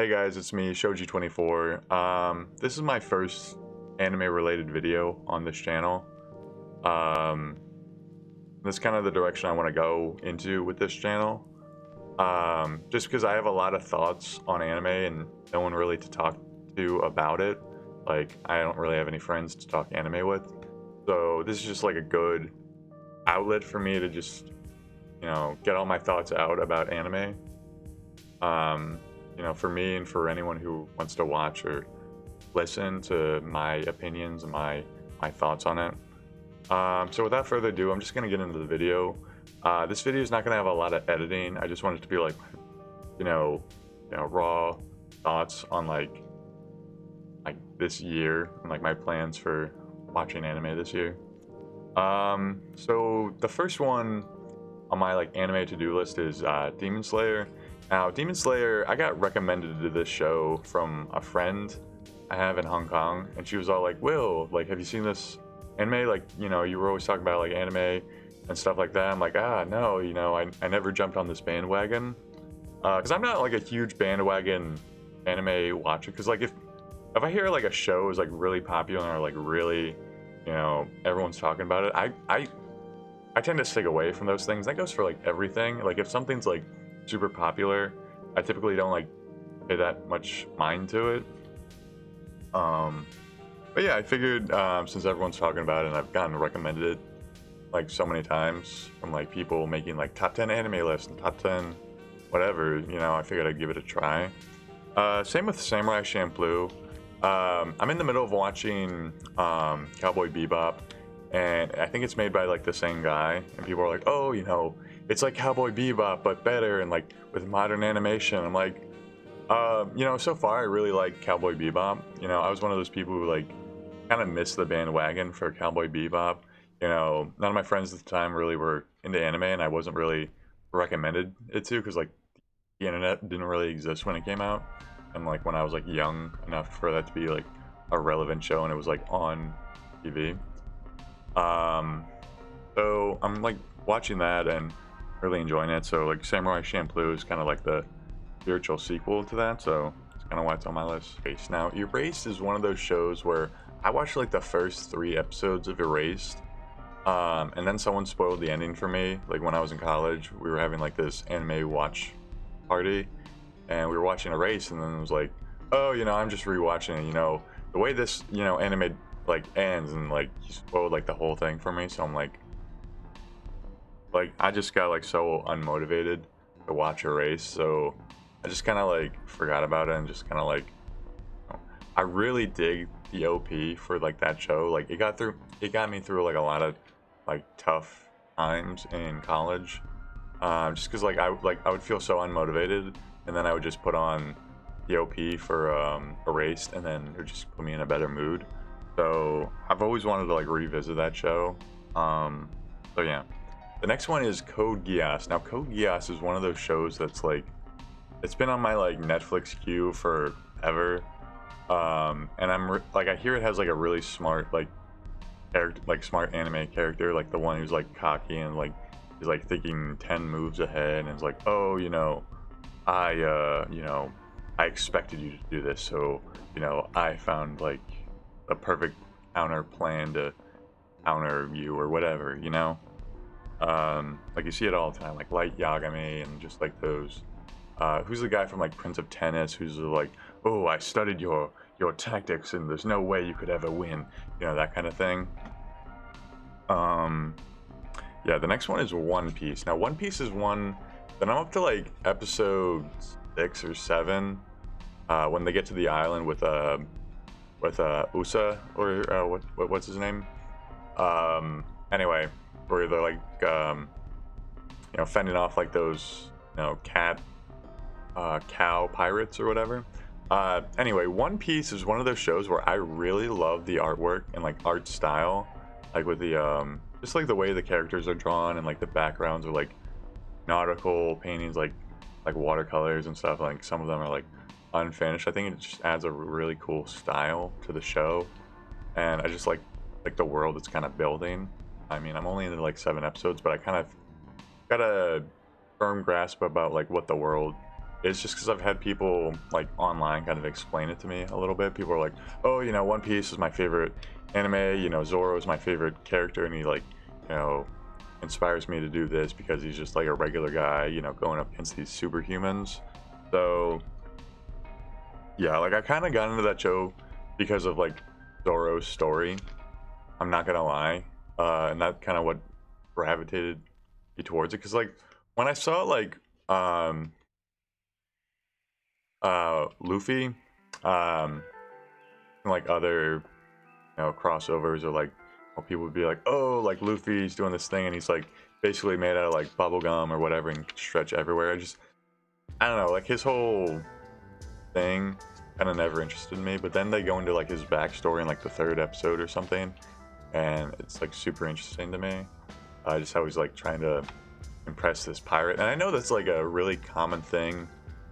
Hey guys, it's me, Shoji24. This is my first anime-related video on this channel. Um, that's kind of the direction I want to go into with this channel. Just because I have a lot of thoughts on anime and no one really to talk to about it. Like, I don't really have any friends to talk anime with. So this is just like a good outlet for me to just, get all my thoughts out about anime. For me and for anyone who wants to watch or listen to my opinions and my thoughts on it. So without further ado, I'm just gonna get into the video. This video is not gonna have a lot of editing. I just want it to be like, raw thoughts on like this year and like my plans for watching anime this year. So the first one on my like anime to-do list is Demon Slayer. Now, Demon Slayer, I got recommended to this show from a friend I have in Hong Kong, and she was all like, Will, like, have you seen this anime? Like, you were always talking about like anime and stuff like that. I'm like, no, I never jumped on this bandwagon. Because I'm not like a huge bandwagon anime watcher. Because like if I hear like a show is like really popular or like really, everyone's talking about it, I tend to stick away from those things. That goes for like everything. Like if something's like super popular, I typically don't like pay that much mind to it. But yeah, I figured since everyone's talking about it and I've gotten recommended it like so many times from like people making like top 10 anime lists and top 10 whatever, I figured I'd give it a try. Same with Samurai Champloo. I'm in the middle of watching Cowboy Bebop, and I think it's made by like the same guy, and people are like, oh, it's like Cowboy Bebop but better and like with modern animation. I'm like, so far I really like Cowboy Bebop. I was one of those people who like kind of missed the bandwagon for Cowboy Bebop. None of my friends at the time really were into anime, and I wasn't really recommended it to because like the internet didn't really exist when it came out, and like when I was like young enough for that to be like a relevant show and it was like on TV. So I'm like watching that and really enjoying it. So like Samurai Champloo is kind of like the spiritual sequel to that, so it's kind of why it's on my list. Now, Erased is one of those shows where I watched like the first 3 episodes of Erased, and then someone spoiled the ending for me. Like when I was in college, we were having like this anime watch party, and we were watching Erased, and then it was like, oh, I'm just rewatching it. The way this anime like ends, and like he spoiled like the whole thing for me, so I'm like I just got like so unmotivated to watch Erased, so I just kind of like forgot about it and just kind of like, I really dig the OP for like that show. Like it got me through like a lot of like tough times in college, just because like I would feel so unmotivated, and then I would just put on the OP for Erased, and then it would just put me in a better mood. So I've always wanted to like revisit that show. So yeah. The next one is Code Geass. Now, Code Geass is one of those shows that's like, it's been on my like Netflix queue forever, and I hear it has like a really smart like character, like smart anime character, like the one who's like cocky and like he's like thinking 10 moves ahead, and it's like, oh, I expected you to do this, so I found like a perfect counter plan to counter you or whatever, like you see it all the time, like Light Yagami and just like those. Who's the guy from like Prince of Tennis who's like, oh, I studied your tactics and there's no way you could ever win, that kind of thing. Yeah, the next one is One Piece. Now, One Piece is one that I'm up to like episode 6 or 7, when they get to the island with Usa, or what's his name? Anyway, where they're like fending off like those cow pirates or whatever. Anyway, One Piece is one of those shows where I really love the artwork and like art style, like with the just like the way the characters are drawn, and like the backgrounds are like nautical paintings, like watercolors and stuff. Like some of them are like unfinished. I think it just adds a really cool style to the show, and I just like the world it's kind of building. I mean, I'm only in like 7 episodes, but I kind of got a firm grasp about like what the world is just because I've had people like online kind of explain it to me a little bit. People are like, oh, you know, One Piece is my favorite anime, you know, Zoro is my favorite character, and he like, you know, inspires me to do this because he's just like a regular guy, you know, going up against these superhumans. So yeah, like I kind of got into that show because of like Zoro's story. I'm not gonna lie, and that kind of what gravitated me towards it. Because like when I saw like Luffy, and, like other you know crossovers or like well, people would be like, oh, like Luffy's doing this thing and he's like basically made out of like bubble gum or whatever and can stretch everywhere. I don't know, like his whole thing kind of never interested me. But then they go into like his backstory in like the 3rd episode or something, and it's like super interesting to me. Just how he's like trying to impress this pirate, and I know that's like a really common thing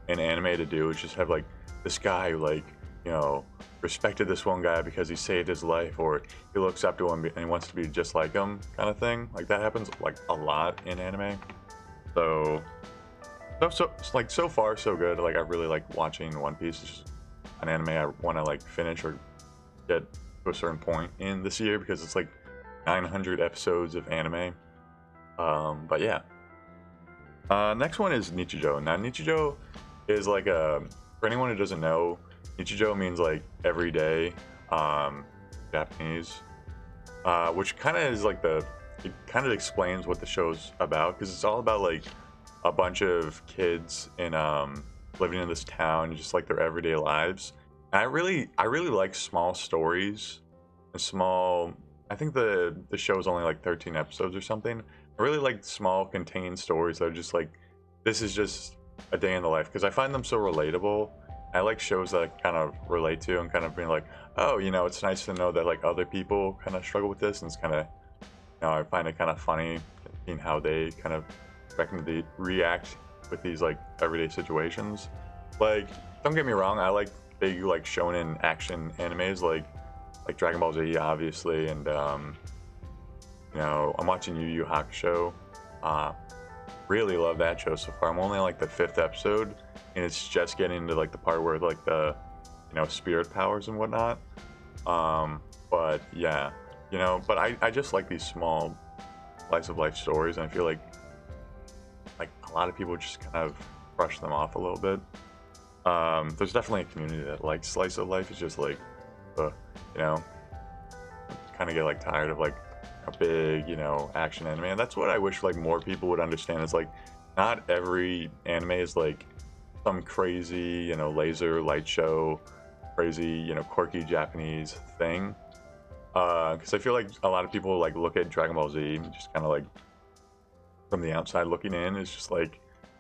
in anime to do, is just have like this guy who like you know respected this one guy because he saved his life, or he looks up to him and he wants to be just like him, kind of thing. Like that happens like a lot in anime. So like so far so good. Like I really like watching One Piece. It's just an anime I want to like finish or get to a certain point in this year because it's like 900 episodes of anime. But yeah. Next one is Nichijou. Now Nichijou is like for anyone who doesn't know, Nichijou means like everyday Japanese, which kind of is like it kind of explains what the show's about, because it's all about like a bunch of kids in living in this town, just like their everyday lives. And I really like small stories and small. I think the show is only like 13 episodes or something. I really like small contained stories that are just like, this is just a day in the life, because I find them so relatable. I like shows that I kind of relate to and kind of being like, oh, you know, it's nice to know that like other people kind of struggle with this, and it's kind of, you know, I find it kind of funny in how they kind of react with these like everyday situations. Like, don't get me wrong, I like big like shonen action animes like Dragon Ball Z, obviously, and you know, I'm watching Yu Yu Hakusho. Really love that show so far. I'm only on like the 5th episode, and it's just getting into like the part where like the you know spirit powers and whatnot. But yeah, you know, but I just like these small slice of life stories, and I feel like a lot of people just kind of brush them off a little bit. There's definitely a community that likes slice of life. It's just like, you know, kind of get like tired of like a big, you know, action anime. And that's what I wish like more people would understand, is like not every anime is like some crazy, you know, laser light show, crazy, you know, quirky Japanese thing. Because I feel like a lot of people like look at Dragon Ball Z and just kind of like from the outside looking in, it's just like,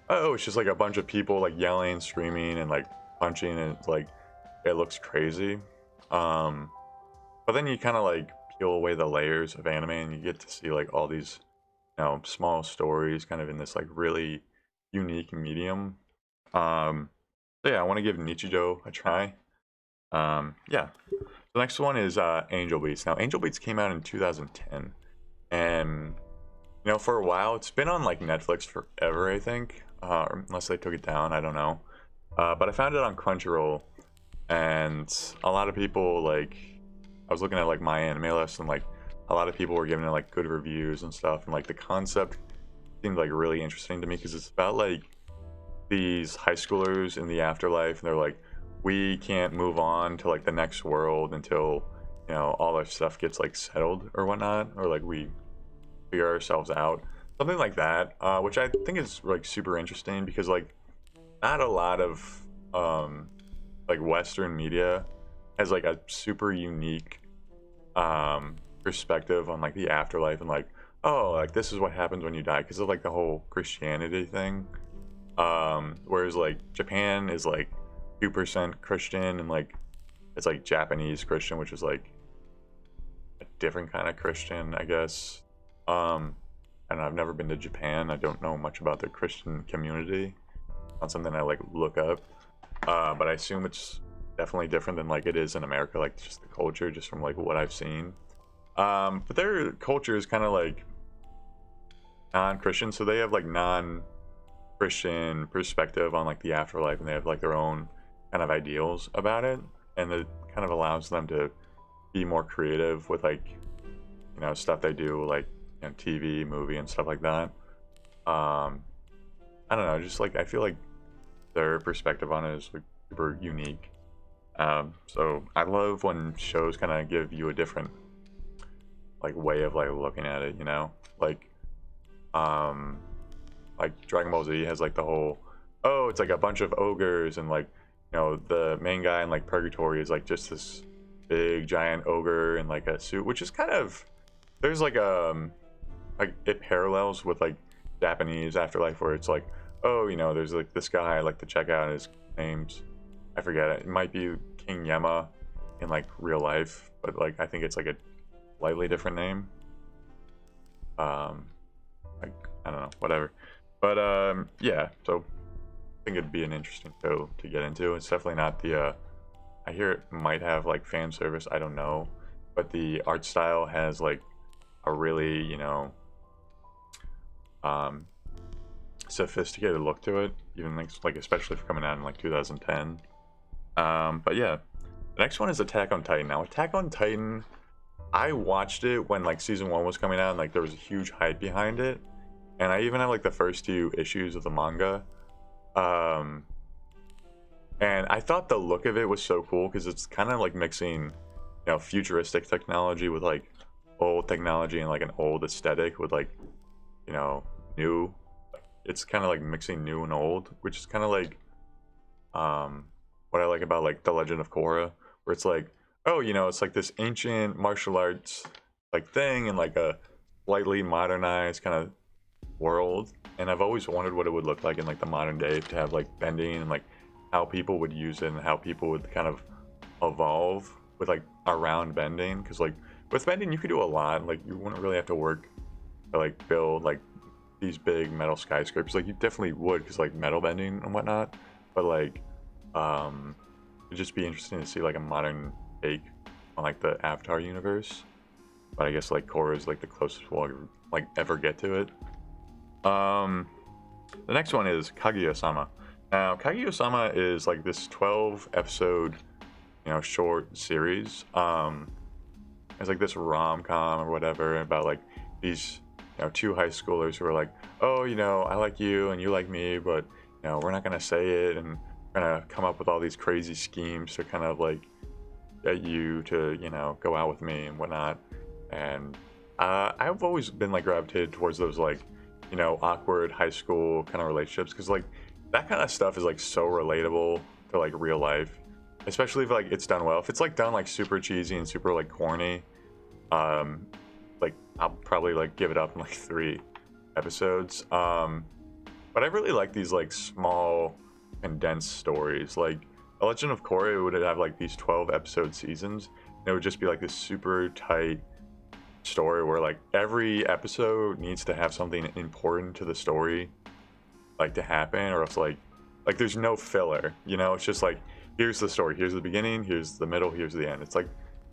oh, it's just like a bunch of people like yelling, screaming, and like punching, and it's like it looks crazy. But then you kind of like peel away the layers of anime, and you get to see like all these, you know, small stories kind of in this like really unique medium. So yeah, I want to give Nichijou a try. Yeah. The next one is Angel Beats. Now, Angel Beats came out in 2010, and you know, for a while, it's been on like Netflix forever, I think, unless they took it down, I don't know. But I found it on Crunchyroll, and a lot of people like, I was looking at like My Anime List, and like a lot of people were giving it like good reviews and stuff, and like the concept seemed like really interesting to me, because it's about like these high schoolers in the afterlife, and they're like, we can't move on to like the next world until, you know, all our stuff gets like settled or whatnot, or like we figure ourselves out, something like that, which I think is like super interesting, because like not a lot of like Western media has like a super unique perspective on like the afterlife, and like, oh, like this is what happens when you die, because of like the whole Christianity thing. Whereas like Japan is like 2% Christian, and like it's like Japanese Christian, which is like a different kind of Christian, I guess. And I've never been to Japan. I don't know much about the Christian community. Not something I like look up. But I assume it's definitely different than like it is in America, like just the culture, just from like what I've seen. But their culture is kind of like non-Christian, so they have like non-religious Christian perspective on like the afterlife, and they have like their own kind of ideals about it, and it kind of allows them to be more creative with like stuff they do, like TV, movie, and stuff like that. I don't know, just like I feel like their perspective on it is like super unique. So I love when shows kind of give you a different like way of like looking at it, um like Dragon Ball Z has like the whole, oh, it's like a bunch of ogres, and like the main guy in like purgatory is like just this big giant ogre in like a suit, which is kind of, there's like it parallels with like Japanese afterlife, where it's like, oh, there's like this guy I like to check out, his name's, I forget it might be King Yema in like real life, but like I think it's like a slightly different name. Like I don't know, whatever. But yeah, so I think it'd be an interesting show to get into. It's definitely not the I hear it might have like fan service, I don't know, but the art style has like a really sophisticated look to it, even like especially for coming out in like 2010. But yeah, the next one is Attack on Titan. Now Attack on Titan, I watched it when like season 1 was coming out, and like there was a huge hype behind it, and I even have like the first 2 issues of the manga. And I thought the look of it was so cool, because it's kind of like mixing futuristic technology with like old technology, and like an old aesthetic with like new. It's kind of like mixing new and old, which is kind of like what I like about like The Legend of Korra, where it's like, oh, it's like this ancient martial arts like thing in like a slightly modernized kind of world, and I've always wondered what it would look like in like the modern day to have like bending, and like how people would use it, and how people would kind of evolve with like around bending, because like with bending you could do a lot, like you wouldn't really have to work to like build like these big metal skyscrapers. Like you definitely would, because like metal bending and whatnot, but like it'd just be interesting to see like a modern take on like the Avatar universe. But I guess like Korra is like the closest we'll like ever get to it. The next one is Kaguya-sama. Now Kaguya-sama is like this 12 episode short series. It's like this rom-com or whatever about like these 2 high schoolers who are like, oh, I like you and you like me, but we're not gonna say it, and we're gonna come up with all these crazy schemes to kind of like get you to go out with me and whatnot. And I've always been like gravitated towards those like awkward high school kind of relationships, because like that kind of stuff is like so relatable to like real life, especially if like it's done well. If it's like done like super cheesy and super like corny, like I'll probably like give it up in like 3 episodes. But I really like these like small condensed stories. Like The Legend of Korra would have like these 12 episode seasons, and it would just be like this super tight story where like every episode needs to have something important to the story like to happen, or else like there's no filler, it's just like, here's the story, here's the beginning, here's the middle, here's the end. It's like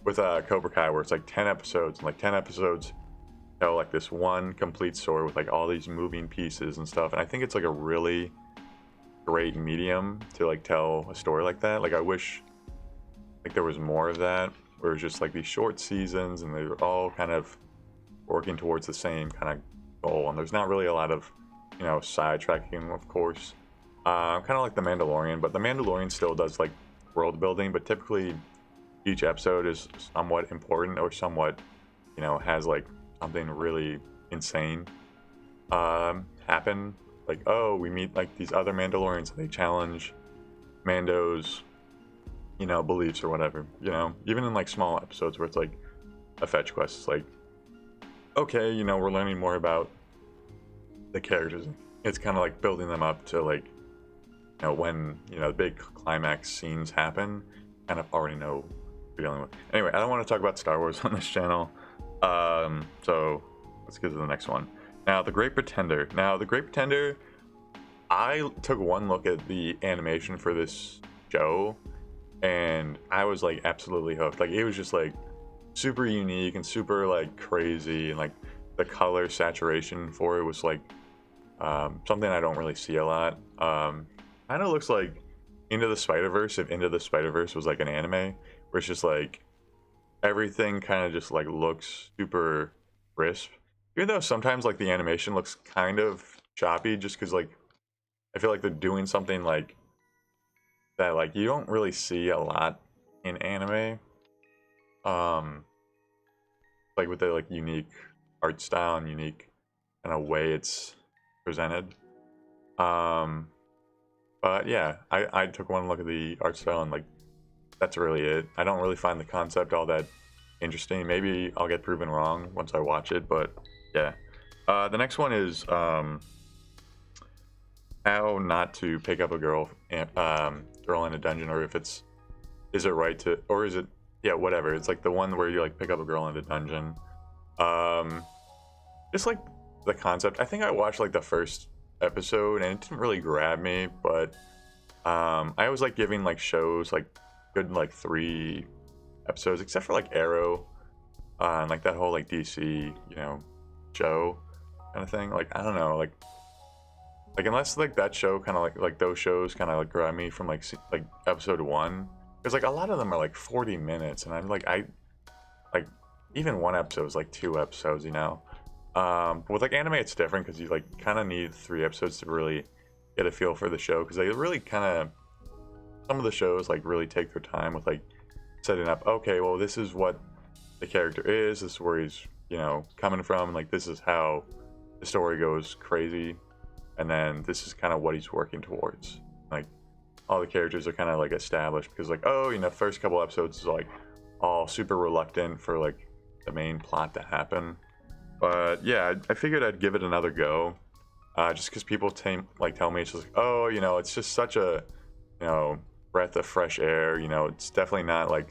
with Cobra Kai, where it's like 10 episodes, and like 10 episodes tell like this one complete story with like all these moving pieces and stuff. And I think it's like a really great medium to like tell a story like that. Like I wish like there was more of that, where it's just like these short seasons and they're all kind of working towards the same kind of goal, and there's not really a lot of sidetracking, of course. Kind of like The Mandalorian, but The Mandalorian still does like world building, but typically each episode is somewhat important, or somewhat has like something really insane happen. Like, oh, we meet like these other Mandalorians, and they challenge Mando's beliefs or whatever. Even in like small episodes where it's like a fetch quest, it's like, okay, we're learning more about the characters. It's kind of like building them up to like when the big climax scenes happen, kind of already know what you're dealing with. Anyway, I don't want to talk about Star Wars on this channel, so let's get to the next one. Now, The Great Pretender. I took one look at the animation for this show, and I was like absolutely hooked. Like it was just like super unique and super like crazy, and like the color saturation for it was like Something I don't really see a lot. Kind of looks like Into the Spider-Verse if Into the Spider-Verse was like an anime, where it's just like everything kind of just like looks super crisp. Even though sometimes like the animation looks kind of choppy, just because like I feel like they're doing something like that like you don't really see a lot in anime. Um, like with the like unique art style and unique kind of way it's presented. Um, but yeah, I took one look at the art style and like that's really it. I don't really find the concept all that interesting. Maybe I'll get proven wrong once I watch it, but yeah. The next one is how not to pick up a girl girl in a dungeon, or if it's is it right to, or is it, yeah, whatever. It's like the one where you like pick up a girl in a dungeon. Um, just like the concept. I think I watched like the first episode and it didn't really grab me, but I always like giving like shows like good like 3 episodes, except for like Arrow, and like that whole like DC, show kind of thing. Like I don't know, like unless like that show kind of like those shows kind of like grab me from like episode 1, because like a lot of them are like 40 minutes, and I'm like I like even one episode is like 2 episodes, But with like anime, it's different because you like kind of need 3 episodes to really get a feel for the show, because they really kind of, some of the shows like really take their time with like setting up. Okay, well this is what the character is. This is where he's coming from, and like this is how the story goes crazy, and then this is kind of what he's working towards. Like all the characters are kind of like established, because like first couple episodes is like all super reluctant for like the main plot to happen. But yeah, I figured I'd give it another go, just because people tell me it's just like, oh, it's just such a breath of fresh air. It's definitely not like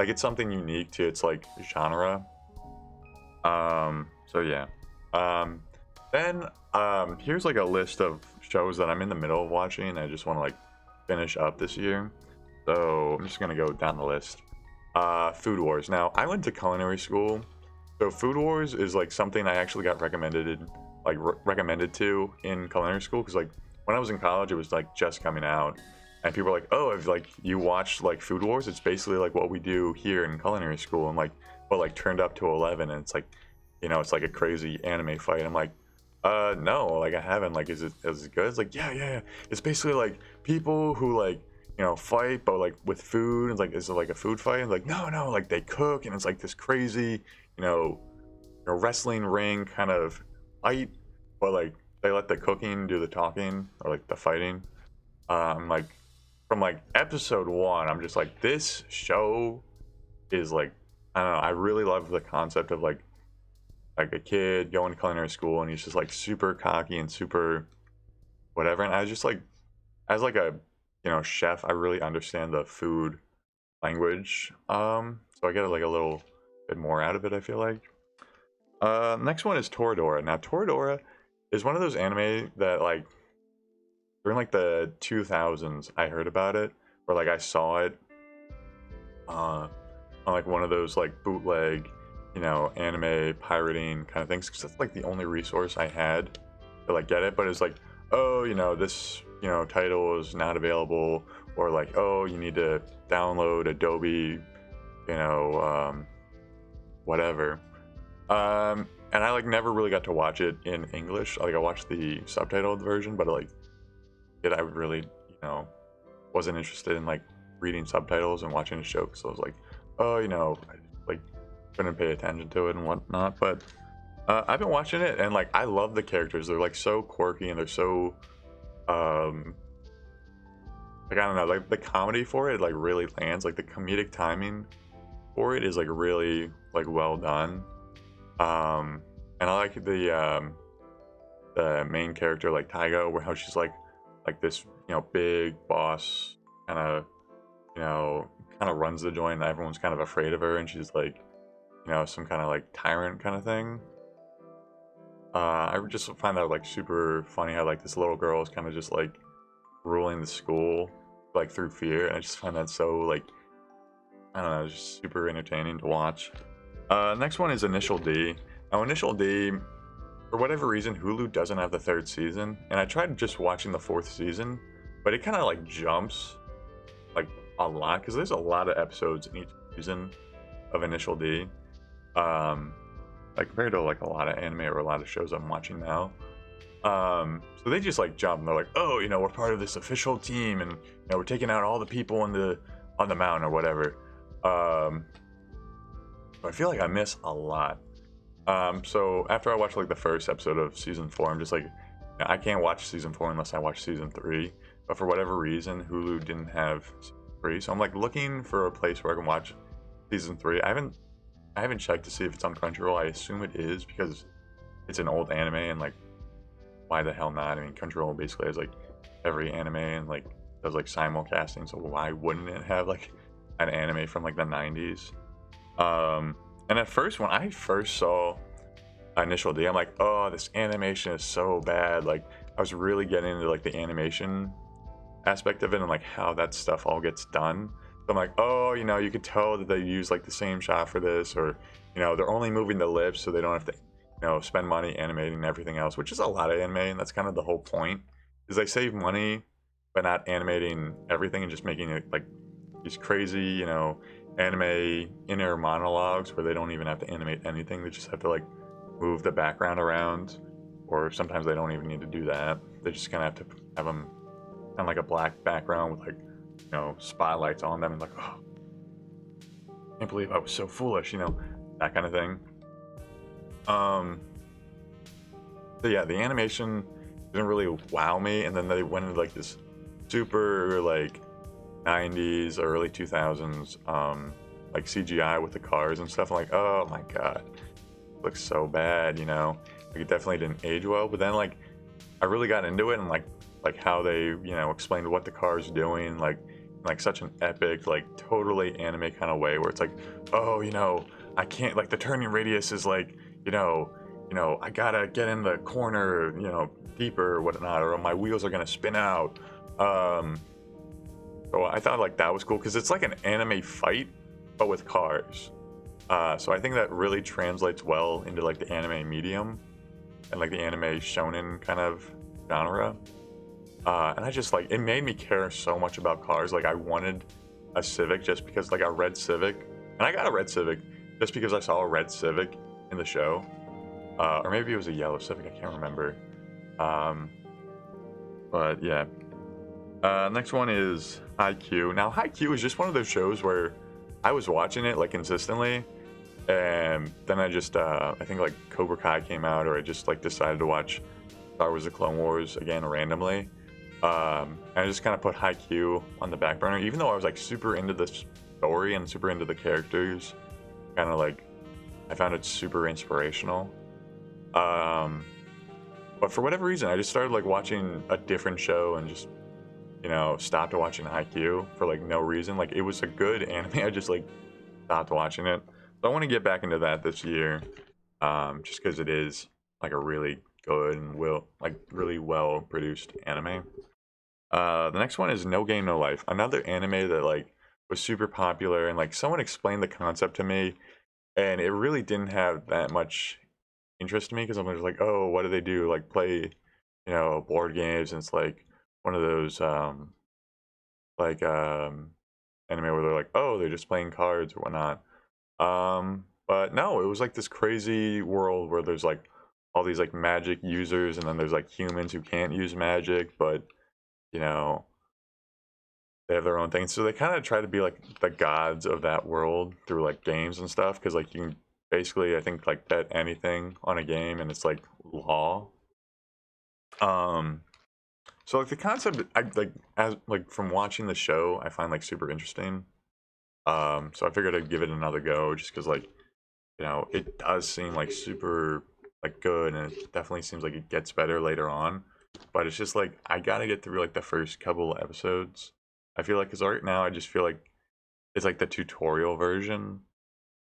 it's something unique to its like genre. So yeah. Then here's like a list of shows that I'm in the middle of watching and I just want to like finish up this year. So I'm just gonna go down the list. Food Wars. Now I went to culinary school, so Food Wars is like something I actually got recommended to in culinary school, because like when I was in college it was like just coming out, and people were like, oh, if like you watched like Food Wars, it's basically like what we do here in culinary school, and like but like turned up to 11, and it's like it's like a crazy anime fight. I'm like, no, like I haven't. Like, is it good? It's like, yeah. It's basically like people who like fight, but like with food. It's like, is it like a food fight? And like, no, like they cook, and it's like this crazy wrestling ring kind of fight, but like they let the cooking do the talking, or like the fighting. Like from like episode 1, I'm just like, this show is like, I don't know, I really love the concept of like a kid going to culinary school, and he's just like super cocky and super whatever. And I just like, as like a chef, I really understand the food language. So I get like a little bit more out of it, I feel like. Next one is Toradora. Now Toradora is one of those anime that like during like the 2000s I heard about it, or like I saw it on like one of those like bootleg anime pirating kind of things, because that's like the only resource I had to like get it. But it's like, oh, this title is not available, or like, oh, you need to download Adobe whatever. And I like never really got to watch it in English. Like I watched the subtitled version, but like I really wasn't interested in like reading subtitles and watching a show, because I was like, oh, I like couldn't pay attention to it and whatnot. But I've been watching it, and like I love the characters. They're like so quirky, and they're so like, I don't know, like the comedy for it like really lands. Like the comedic timing for it is like really like well done. And I like the main character, like Taiga, where how she's like this big boss, kind of runs the joint, and everyone's kind of afraid of her, and she's like some kind of like tyrant kind of thing. I just find that like super funny how like this little girl is kind of just like ruling the school like through fear, and I just find that so like, I don't know, just super entertaining to watch. Next one is Initial D. Now Initial D for whatever reason, Hulu doesn't have the third season, and I tried just watching the fourth season, but it kind of like jumps like a lot because there's a lot of episodes in each season of Initial D. Um, like compared to like a lot of anime or a lot of shows I'm watching now. So they just like jump and they're like, oh, we're part of this official team, and we're taking out all the people on the mountain or whatever. Um, but I feel like I miss a lot. So after I watched like the first episode of season 4, I'm just like, I can't watch season 4 unless I watch season 3. But for whatever reason, Hulu didn't have season 3, so I'm like looking for a place where I can watch season 3. I haven't checked to see if it's on Crunchyroll. I assume it is because it's an old anime, and like, why the hell not? I mean, Crunchyroll basically has like every anime and like does like simulcasting, so why wouldn't it have like an anime from like the 90s? And at first, when I first saw Initial D, I'm like, oh, this animation is so bad. Like, I was really getting into like the animation aspect of it and like how that stuff all gets done. So I'm like, oh, you could tell that they use like the same shot for this, or they're only moving the lips so they don't have to spend money animating everything else, which is a lot of anime, and that's kind of the whole point, is they save money by not animating everything and just making it like these crazy anime inner monologues where they don't even have to animate anything. They just have to like move the background around, or sometimes they don't even need to do that. They just kind of have to have them kind of like a black background with like spotlights on them, and like, oh, I can't believe I was so foolish, that kind of thing. So yeah, the animation didn't really wow me, and then they went into like this super like 90s early 2000s like CGI with the cars and stuff. I'm like, oh my god, it looks so bad. Like, it definitely didn't age well. But then like I really got into it, and like how they explained what the car's doing, like such an epic, like totally anime kind of way, where it's like, oh, I can't, like, the turning radius is like, I gotta get in the corner, deeper or whatnot, or my wheels are gonna spin out. So I thought like that was cool because it's like an anime fight, but with cars. So I think that really translates well into like the anime medium and like the anime shonen kind of genre. And I just like, it made me care so much about cars. Like, I wanted a Civic just because, like, a red Civic, and I got a red Civic just because I saw a red Civic in the show, or maybe it was a yellow Civic, I can't remember. But yeah. Next one is Haikyuu. Now, Haikyuu is just one of those shows where I was watching it like consistently, and then I just I think like Cobra Kai came out, or I just like decided to watch Star Wars: The Clone Wars again randomly. And I just kind of put Haikyuu on the back burner, even though I was like super into the story and super into the characters. Kind of like, I found it super inspirational. But for whatever reason, I just started like watching a different show and just stopped watching Haikyuu for like no reason. Like, it was a good anime, I just like stopped watching it. So I want to get back into that this year, just because it is like a really good and really well produced anime. The next one is No Game No Life, another anime that like was super popular, and like someone explained the concept to me, and it really didn't have that much interest to me because I'm just like, oh, what do they do? Like, play board games, and it's like one of those like anime where they're like, oh, they're just playing cards or whatnot. But no, it was like this crazy world where there's like all these like magic users, and then there's like humans who can't use magic, but you know they have their own thing. So they kind of try to be like the gods of that world through like games and stuff, because like you can basically, I think, like bet anything on a game, and it's like law. Um, so like the concept, I like, as like from watching the show, I find like super interesting. So I figured I'd give it another go, just because like it does seem like super like good, and it definitely seems like it gets better later on. But it's just like I gotta get through like the first couple episodes. I feel like, because right now I just feel like it's like the tutorial version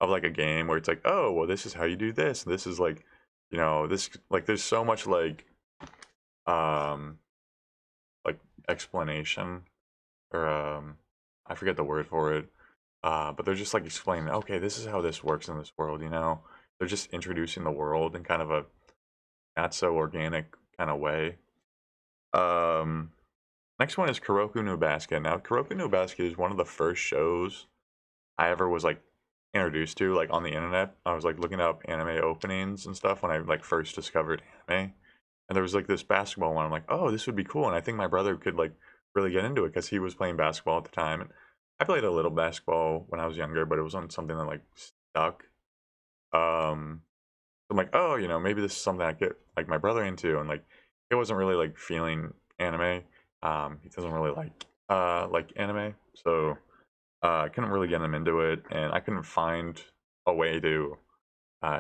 of like a game where it's like, oh, well, this is how you do this. This is like, this, like, there's so much um like explanation, or I forget the word for it. But they're just like explaining, okay, this is how this works in this world. They're just introducing the world in kind of a not so organic kind of way. Um, Next one is Kuroko no Basket. Now, Kuroko no Basket is one of the first shows I ever was like introduced to like on the internet. I was like looking up anime openings and stuff when I like first discovered anime. And there was like this basketball one. I'm like, oh, this would be cool. And I think my brother could like really get into it because he was playing basketball at the time. And I played a little basketball when I was younger, but it wasn't something that like stuck. Um, I'm like, oh, maybe this is something I get like my brother into. And like, it wasn't really like feeling anime. He doesn't really like anime, so I couldn't really get him into it, and I couldn't find a way to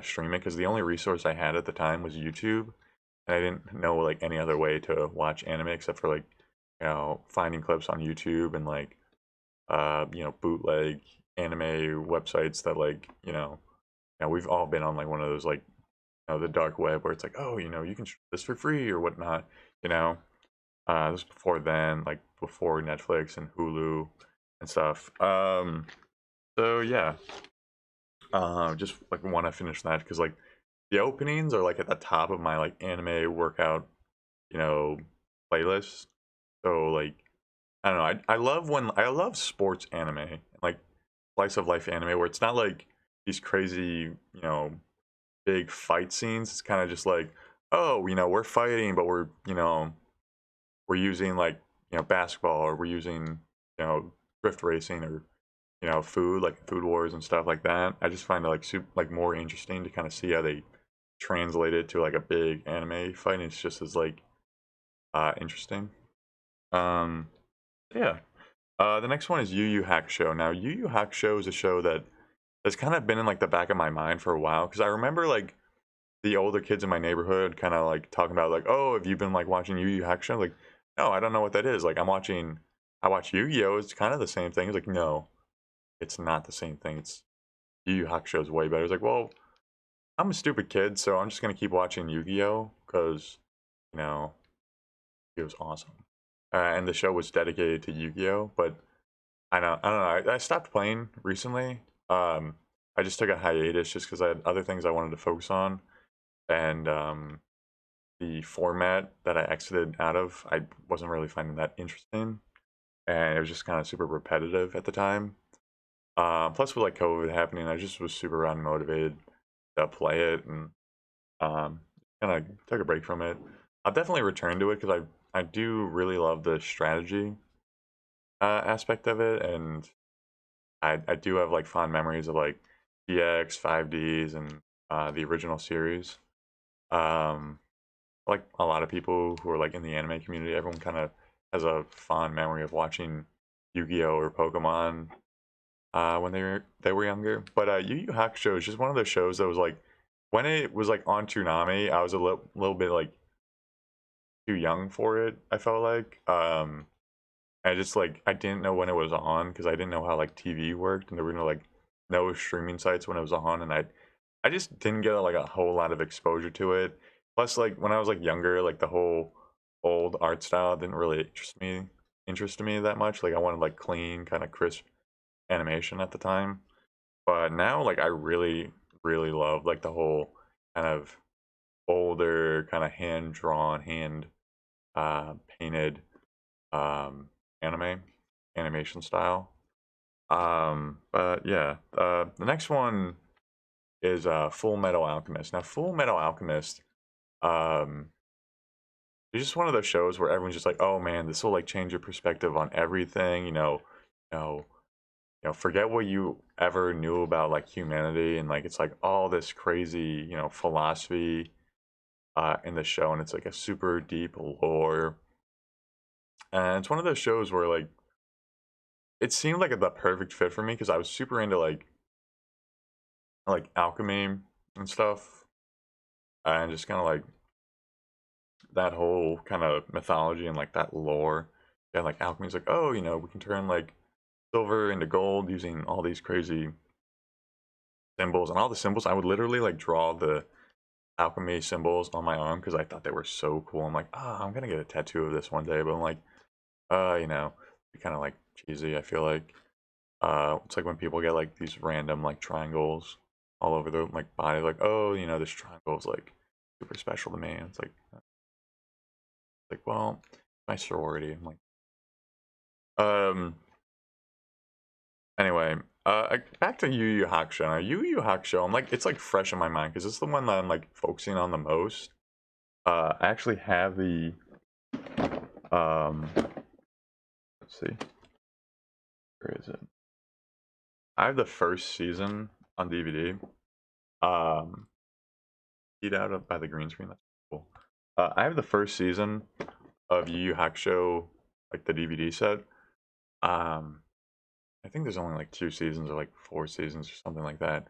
stream it because the only resource I had at the time was YouTube, and I didn't know like any other way to watch anime except for like finding clips on YouTube and like bootleg anime websites that like we've all been on like one of those like the dark web where it's like, oh, you can stream this for free or whatnot, you know. This was before then, like before Netflix and Hulu and stuff. So yeah, just like want to finish that because like the openings are like at the top of my like anime workout, you know, playlist. So like I don't know, I love sports anime, like slice of life anime where it's not like these crazy, big fight scenes. It's kind of just like, oh, we're fighting, but we're using like basketball, or we're using drift racing, or food, like food wars and stuff like that. I just find it like like more interesting to kind of see how they translate it to like a big anime fight. And it's just as like interesting. um yeah. The next one is Yu Yu Hakusho. Now Yu Yu Hakusho is a show that has kind of been in like the back of my mind for a while because I remember like the older kids in my neighborhood kind of like talking about like, oh, have you been like watching Yu Yu Hakusho? Like, no, I don't know what that is. Like, I watch Yu-Gi-Oh. It's kind of the same thing. It's like, no, it's not the same thing. It's Yu Yu Hakusho is way better. It's like, well, I'm a stupid kid, so I'm just gonna keep watching Yu-Gi-Oh because you know it was awesome, and the show was dedicated to Yu-Gi-Oh. But I don't know. I stopped playing recently. Um, I just took a hiatus just because I had other things I wanted to focus on, and the format that I exited out of, I wasn't really finding that interesting, and it was just kind of super repetitive at the time. Plus, with like COVID happening, I just was super unmotivated to play it, and um, kind of took a break from it. I'll definitely return to it because I do really love the strategy aspect of it, and I do have like fond memories of like DX, 5Ds, and the original series. Um, like a lot of people who are like in the anime community, everyone kind of has a fond memory of watching Yu-Gi-Oh or Pokemon when they were younger. But Yu Yu Hakusho is just one of those shows that was like when it was like on Toonami, I was a little bit like too young for it. I felt like I just like I didn't know when it was on because I didn't know how like TV worked, and there were no streaming sites when it was on, and I just didn't get like a whole lot of exposure to it. Plus, like when I was like younger, like the whole old art style didn't really interest me that much. Like I wanted like clean, kind of crisp animation at the time. But now, like I really love like the whole kind of older, kind of hand drawn, hand painted um, anime animation style. But yeah, the next one is Full Metal Alchemist. Now, Full Metal Alchemist, um, it's just one of those shows where everyone's just like, "Oh man, this will like change your perspective on everything." You know, forget what you ever knew about like humanity, and like it's like all this crazy, philosophy in the show, and it's like a super deep lore. And it's one of those shows where like it seemed like the perfect fit for me because I was super into like alchemy and stuff, and just kind of like that whole kind of mythology and like that lore. And like alchemy's like, oh, we can turn like silver into gold using all these crazy symbols, and all the symbols I would literally like draw the alchemy symbols on my arm because I thought they were so cool. I'm like, I'm gonna get a tattoo of this one day, but I'm like, be kind of like cheesy. I feel like it's like when people get like these random like triangles all over their like body, like, oh, this triangle is like super special to me. It's like, well, my sorority. I'm like, um. Anyway, back to Yu Yu Hakusho. Now, Yu Yu Hakusho, I'm like, it's like fresh in my mind because it's the one that I'm like focusing on the most. I actually have the let's see, where is it? I have the first season on DVD. Eat out of by the green screen. That's cool. I have the first season of Yu Yu Hakusho, like the DVD set. Um, I think there's only like 2 seasons or like 4 seasons or something like that.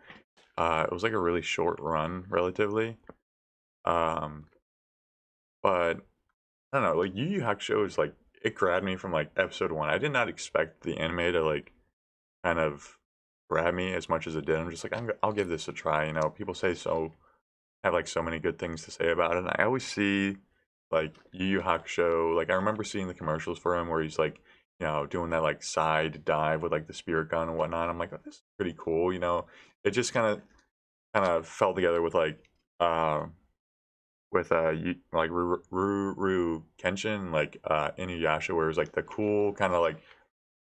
It was like a really short run, relatively. Um, but I don't know, like Yu Yu Hakusho is like it grabbed me from like episode 1. I did not expect the anime to like kind of grab me as much as it did. I'm just like I'll give this a try. You know, people say so have like so many good things to say about it. And I always see like Yu Yu Hakusho. Like I remember seeing the commercials for him where he's like, you know, doing that like side dive with like the spirit gun and whatnot. I'm like, oh, this is pretty cool. You know, it just kind of fell together uh with like Ruru Kenshin, like Inuyasha, where it was like the cool kind of like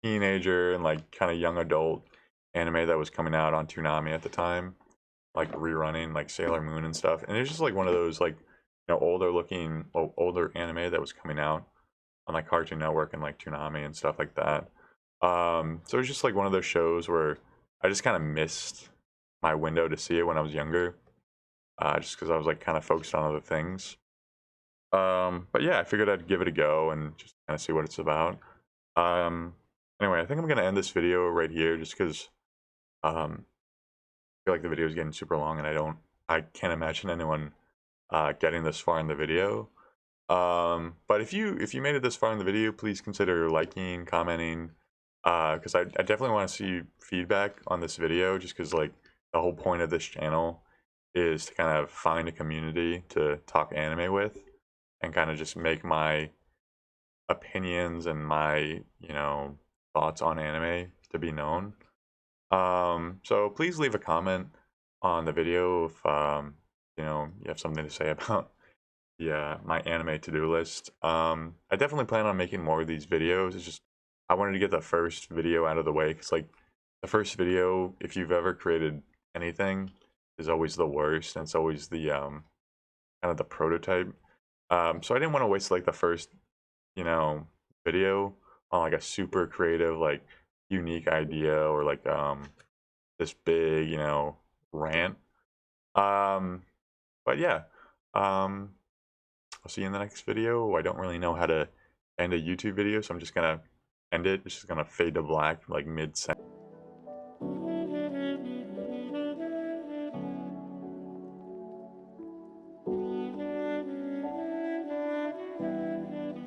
teenager and like kind of young adult anime that was coming out on Toonami at the time, like rerunning like Sailor Moon and stuff. And it's just like one of those like, you know, older anime that was coming out on like Cartoon Network and like Toonami and stuff like that. So it's just like one of those shows where I just kind of missed my window to see it when I was younger, just because I was like kind of focused on other things. But yeah, I figured I'd give it a go and just kind of see what it's about. Um, anyway, I think I'm gonna end this video right here just because I feel like the video is getting super long and I can't imagine anyone getting this far in the video. But if you made it this far in the video, please consider liking, commenting, because I definitely want to see feedback on this video, just because like the whole point of this channel is to kind of find a community to talk anime with and kind of just make my opinions and my, you know, thoughts on anime to be known. So please leave a comment on the video if you know, you have something to say about my anime to-do list. I definitely plan on making more of these videos. It's just I wanted to get the first video out of the way because like the first video, if you've ever created anything, is always the worst, and it's always the kind of the prototype. So I didn't want to waste like the first, you know, video on like a super creative, like unique idea or like this big, you know, rant. Um, but yeah, um, I'll see you in the next video. I don't really know how to end a YouTube video, so I'm just gonna end it. It's just gonna fade to black like mid-sentence.